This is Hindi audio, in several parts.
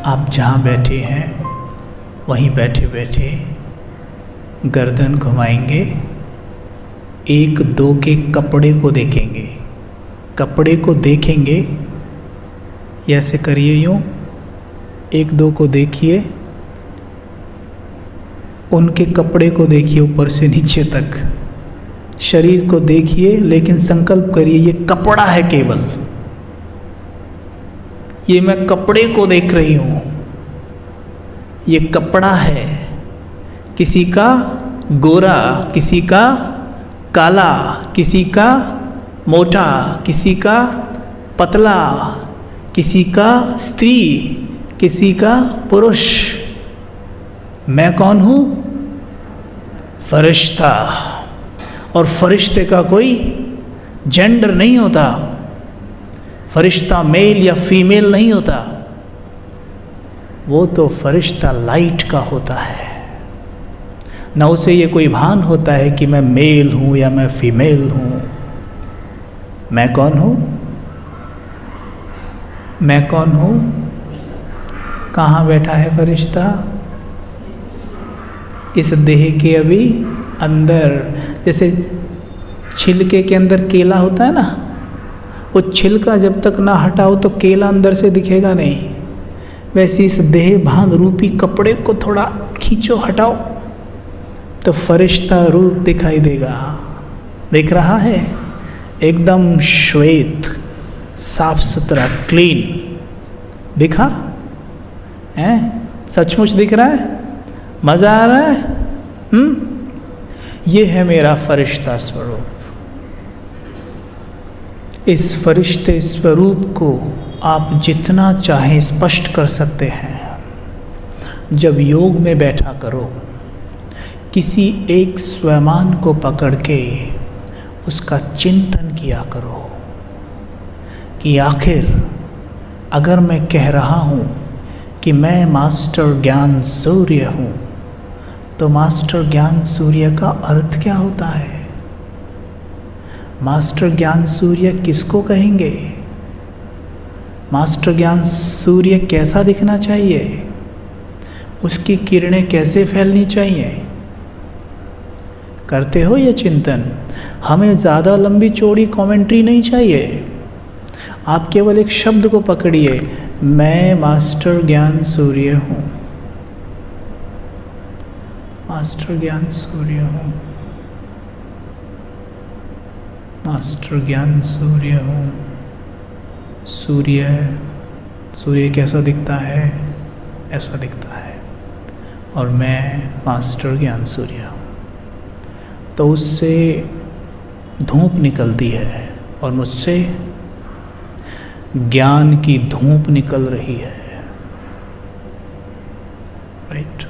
आप जहाँ बैठे हैं वहीं बैठे बैठे गर्दन घुमाएंगे, एक दो के कपड़े को देखेंगे। कपड़े को देखेंगे, ऐसे करिए, यूँ एक दो को देखिए, उनके कपड़े को देखिए ऊपर से नीचे तक, शरीर को देखिए, लेकिन संकल्प करिए ये कपड़ा है केवल, ये मैं कपड़े को देख रही हूँ, ये कपड़ा है। किसी का गोरा, किसी का काला, किसी का मोटा, किसी का पतला, किसी का स्त्री, किसी का पुरुष। मैं कौन हूँ? फरिश्ता। और फरिश्ते का कोई जेंडर नहीं होता, फरिश्ता मेल या फीमेल नहीं होता, वो तो फरिश्ता लाइट का होता है। न उसे ये कोई भान होता है कि मैं मेल हूँ या मैं फीमेल हूँ। मैं कौन हूँ? मैं कौन हूँ? कहाँ बैठा है फरिश्ता? इस देह के अभी अंदर। जैसे छिलके के अंदर केला होता है ना, वो छिलका जब तक ना हटाओ तो केला अंदर से दिखेगा नहीं। वैसे इस देह भान रूपी कपड़े को थोड़ा खींचो, हटाओ, तो फरिश्ता रूप दिखाई देगा। दिख रहा है? एकदम श्वेत, साफ सुथरा, क्लीन दिखा है? सचमुच दिख रहा है? मज़ा आ रहा है? ये है मेरा फरिश्ता स्वरूप। इस फरिश्ते स्वरूप को आप जितना चाहें स्पष्ट कर सकते हैं। जब योग में बैठा करो, किसी एक स्वयं को पकड़ के उसका चिंतन किया करो कि आखिर अगर मैं कह रहा हूँ कि मैं मास्टर ज्ञान सूर्य हूँ, तो मास्टर ज्ञान सूर्य का अर्थ क्या होता है? मास्टर ज्ञान सूर्य किसको कहेंगे? मास्टर ज्ञान सूर्य कैसा दिखना चाहिए? उसकी किरणें कैसे फैलनी चाहिए? करते हो ये चिंतन? हमें ज़्यादा लंबी चौड़ी कमेंट्री नहीं चाहिए। आप केवल एक शब्द को पकड़िए, मैं मास्टर ज्ञान सूर्य हूँ, मास्टर ज्ञान सूर्य हूँ, मास्टर ज्ञान सूर्य हूँ। सूर्य कैसा दिखता है? ऐसा दिखता है। और मैं मास्टर ज्ञान सूर्य हूँ। तो उससे धूप निकलती है और मुझसे ज्ञान की धूप निकल रही है। राइट?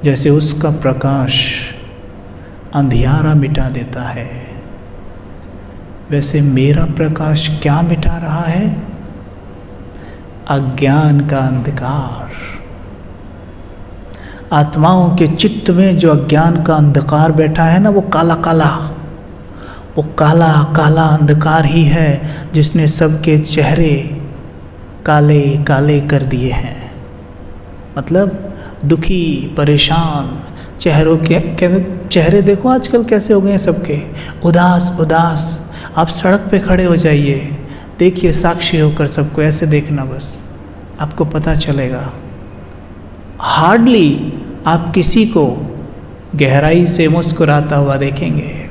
जैसे उसका प्रकाश अंधियारा मिटा देता है, वैसे मेरा प्रकाश क्या मिटा रहा है? अज्ञान का अंधकार। आत्माओं के चित्त में जो अज्ञान का अंधकार बैठा है ना, वो काला काला, वो काला काला अंधकार ही है जिसने सबके चेहरे काले काले कर दिए हैं। मतलब दुखी, परेशान चेहरों के चेहरे देखो आजकल कैसे हो गए हैं सबके, उदास उदास। आप सड़क पे खड़े हो जाइए, देखिए, साक्षी होकर सबको ऐसे देखना, बस आपको पता चलेगा। हार्डली आप किसी को गहराई से मुस्कुराता हुआ देखेंगे।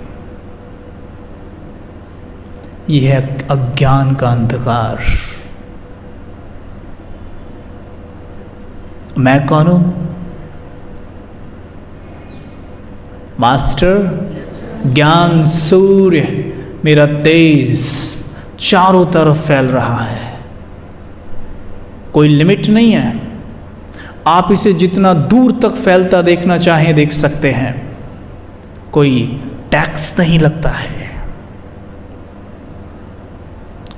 यह है अज्ञान का अंधकार। मैं कौन हूं? मास्टर ज्ञान सूर्य। मेरा तेज चारों तरफ फैल रहा है, कोई लिमिट नहीं है। आप इसे जितना दूर तक फैलता देखना चाहें देख सकते हैं, कोई टैक्स नहीं लगता है,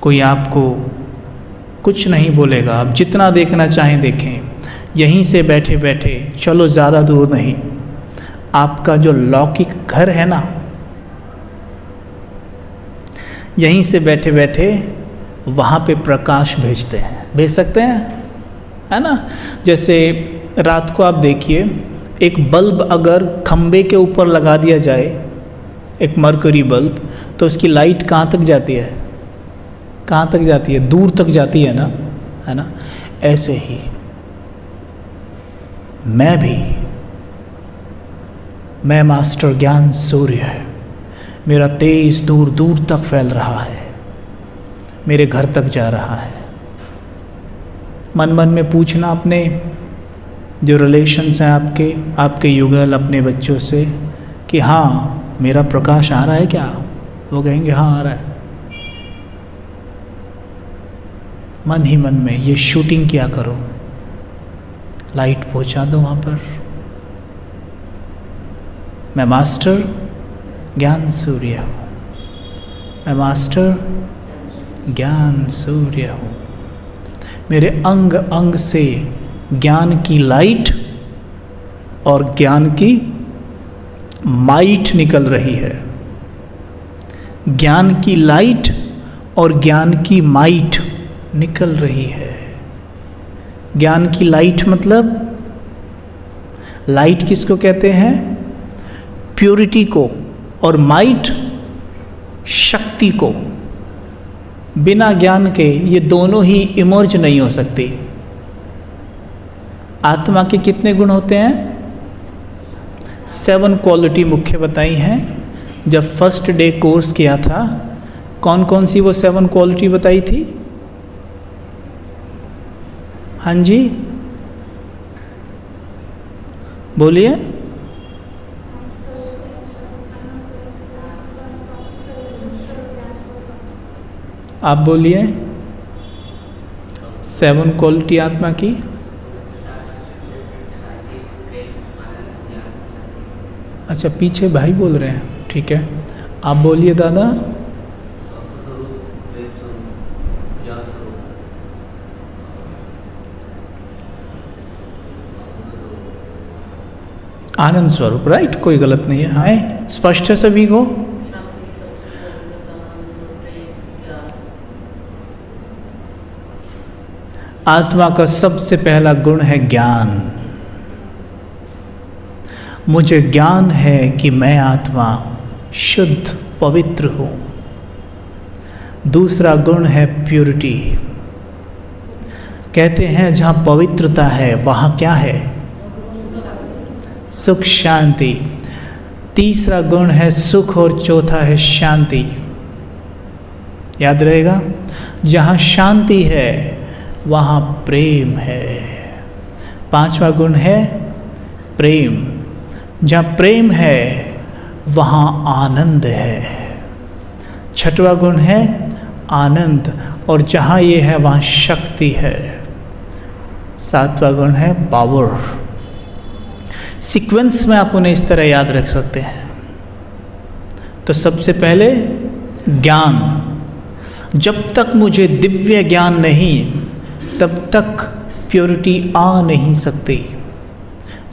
कोई आपको कुछ नहीं बोलेगा। आप जितना देखना चाहें देखें। यहीं से बैठे बैठे, चलो ज़्यादा दूर नहीं, आपका जो लौकिक घर है ना, यहीं से बैठे बैठे वहाँ पे प्रकाश भेजते हैं, भेज सकते हैं। है ना। जैसे रात को आप देखिए, एक बल्ब अगर खंबे के ऊपर लगा दिया जाए, एक मरकरी बल्ब, तो उसकी लाइट कहाँ तक जाती है? कहाँ तक जाती है? दूर तक जाती है ना। ऐसे ही मैं मास्टर ज्ञान सूर्य है, मेरा तेज दूर दूर तक फैल रहा है, मेरे घर तक जा रहा है। मन मन में पूछना अपने जो रिलेशंस हैं आपके युगल, अपने बच्चों से कि हाँ मेरा प्रकाश आ रहा है क्या? वो कहेंगे हाँ आ रहा है। मन ही मन में ये शूटिंग किया करो, लाइट पहुंचा दो वहाँ पर। मैं मास्टर ज्ञान सूर्य हूँ, मैं मास्टर ज्ञान सूर्य हूँ। मेरे अंग अंग से ज्ञान की लाइट और ज्ञान की माइट निकल रही है। ज्ञान की लाइट और ज्ञान की माइट निकल रही है। ज्ञान की लाइट मतलब, लाइट किसको कहते हैं? प्योरिटी को, और माइट शक्ति को। बिना ज्ञान के ये दोनों ही इमर्ज नहीं हो सकती। आत्मा के कितने गुण होते हैं? 7 क्वालिटी मुख्य बताई हैं। जब फर्स्ट डे कोर्स किया था, कौन कौन सी वो 7 क्वालिटी बताई थी? हाँ जी बोलिए। आप बोलिए 7 क्वालिटी आत्मा की। अच्छा पीछे भाई बोल रहे हैं, ठीक है, आप बोलिए दादा। आनंद स्वरूप, राइट, कोई गलत नहीं है। हाँ स्पष्ट है सभी को। आत्मा का सबसे पहला गुण है ज्ञान। मुझे ज्ञान है कि मैं आत्मा शुद्ध पवित्र हूँ। दूसरा गुण है प्योरिटी। कहते हैं जहाँ पवित्रता है वहाँ क्या है? सुख शांति। तीसरा गुण है सुख और चौथा है शांति। याद रहेगा, जहाँ शांति है वहाँ प्रेम है। 5वां गुण है प्रेम। जहाँ प्रेम है वहाँ आनंद है। 6वां गुण है आनंद, और जहाँ ये है वहाँ शक्ति है। 7वां गुण है पावर। सीक्वेंस में आप उन्हें इस तरह याद रख सकते हैं। तो सबसे पहले ज्ञान। जब तक मुझे दिव्य ज्ञान नहीं, तब तक प्योरिटी आ नहीं सकती।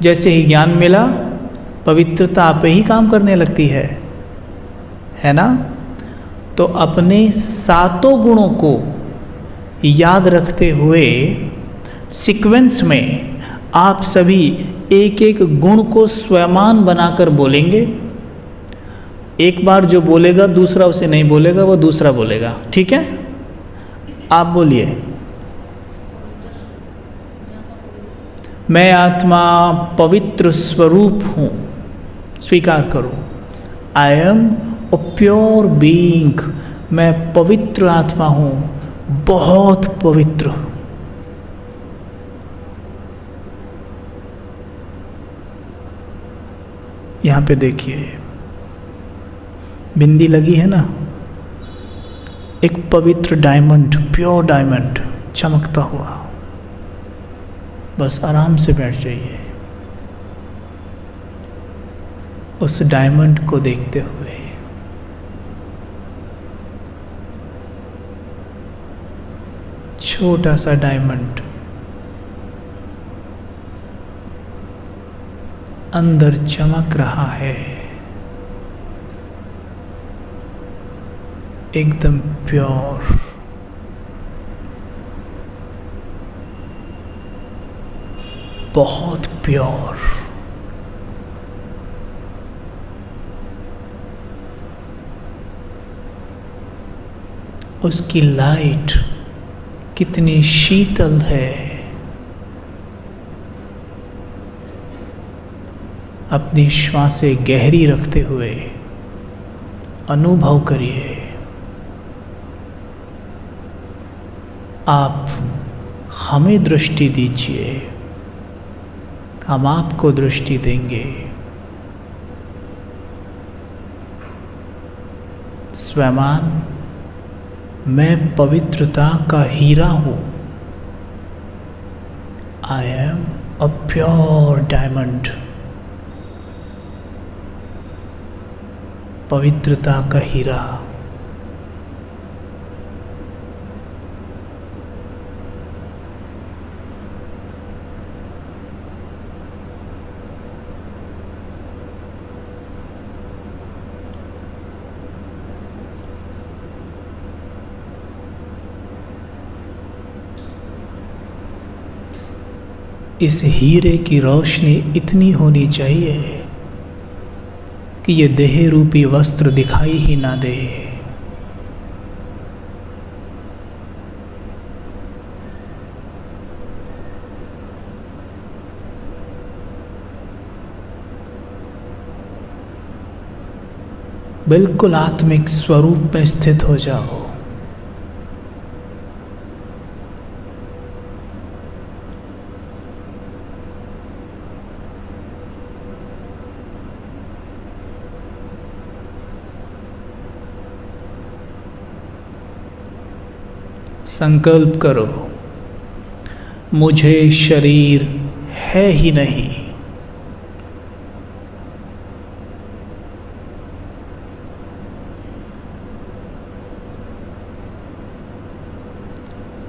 जैसे ही ज्ञान मिला, पवित्रता आप ही काम करने लगती है ना। तो अपने 7 गुणों को याद रखते हुए सीक्वेंस में आप सभी एक एक गुण को स्वयमान बनाकर बोलेंगे। एक बार जो बोलेगा दूसरा उसे नहीं बोलेगा, वो दूसरा बोलेगा, ठीक है। आप बोलिए, मैं आत्मा पवित्र स्वरूप हूँ, स्वीकार करो। I am a pure being, मैं पवित्र आत्मा हूँ, बहुत पवित्र। यहाँ पे देखिए बिंदी लगी है ना, एक पवित्र डायमंड, प्योर डायमंड चमकता हुआ। बस आराम से बैठ जाइए उस डायमंड को देखते हुए। छोटा सा डायमंड अंदर चमक रहा है, एकदम प्योर। बहुत प्योर। उसकी लाइट कितनी शीतल है। अपनी श्वासें गहरी रखते हुए अनुभव करिए। आप हमें दृष्टि दीजिए, हम आपको दृष्टि देंगे। स्वयं मैं पवित्रता का हीरा हूँ। I am a pure diamond. पवित्रता का हीरा। इस हीरे की रोशनी इतनी होनी चाहिए कि ये देह रूपी वस्त्र दिखाई ही ना दे। बिल्कुल आत्मिक स्वरूप में स्थित हो जाओ। संकल्प करो, मुझे शरीर है ही नहीं।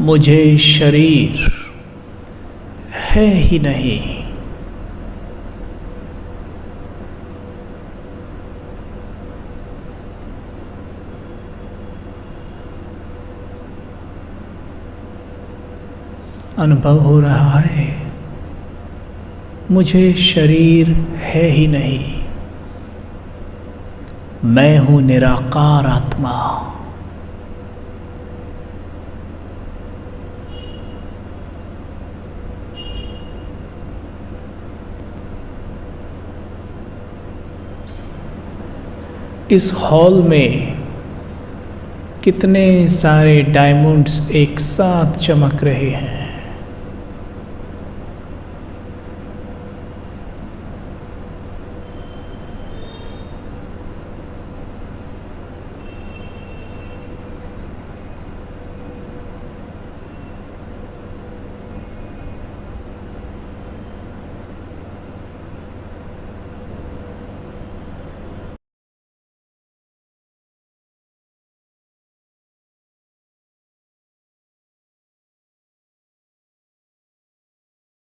मुझे शरीर है ही नहीं। अनुभव हो रहा है, मुझे शरीर है ही नहीं। मैं हूँ निराकार आत्मा। इस हॉल में कितने सारे डायमंड्स एक साथ चमक रहे हैं।